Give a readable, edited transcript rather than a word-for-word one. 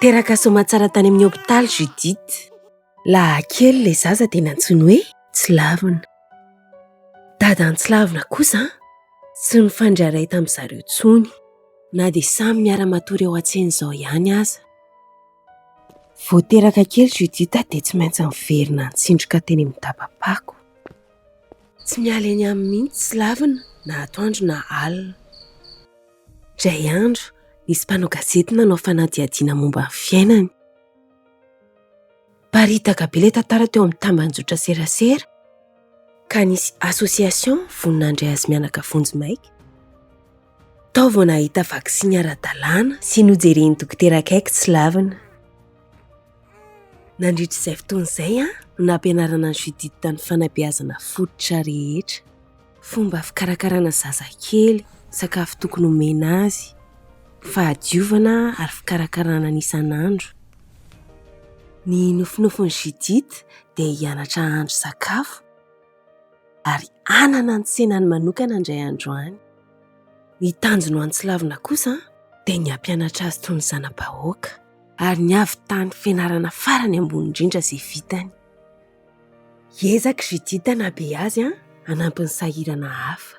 Teraka soma tsara tany amin'ny hôpitaly Judithe. Lahakely ilay zaza dia nantsoiny hoe Tsilavina. Dadan'i Tsilavina kosa sy nifandray tamin'ny zareo tsony, na dia samy miara-matory eo an-tsena izao ihany aza. Vao teraka kely Judithe dia tsy maintsy miverina nitsindroka teny amin'ny daba-pako. Tsy miala eny amin'ny mihitsy Tsilavina na atoandro na alina. Indray andro nisy mpanao gazety nanao fanadihadiana momba ny fiainany. Paritaka be ilay tantara teo amin'ny tambanjotra serasera ka nisy asosiasiona voninandray azy mianaka vonjy-maika. Tao vao nahita vaksiny ara-dalàna sy nojereny dokotera akaiky Tsilavina. Nandritra izay fotoana izay no nampianarana ny Judithe ny fanabeazana fototra rehetra, fomba fikarakarana zazakely, sakafo tokony omena azy, fahadiovana ary fikarakarana isan'andro. Ny nofinofon'ny Judithe dia hianatra ahandro sakafo ary hanana ny tsenany manokana indray andro any. Ny tanjony ho an'ny Tsilavina kosa dia ny hampianatra azy toy ny zana-bahoaka ary ny havitany fianarana farany ambony indrindra izay vitany. Hiezaka Judithe hanabe azy hanampy ny sahirana hafa.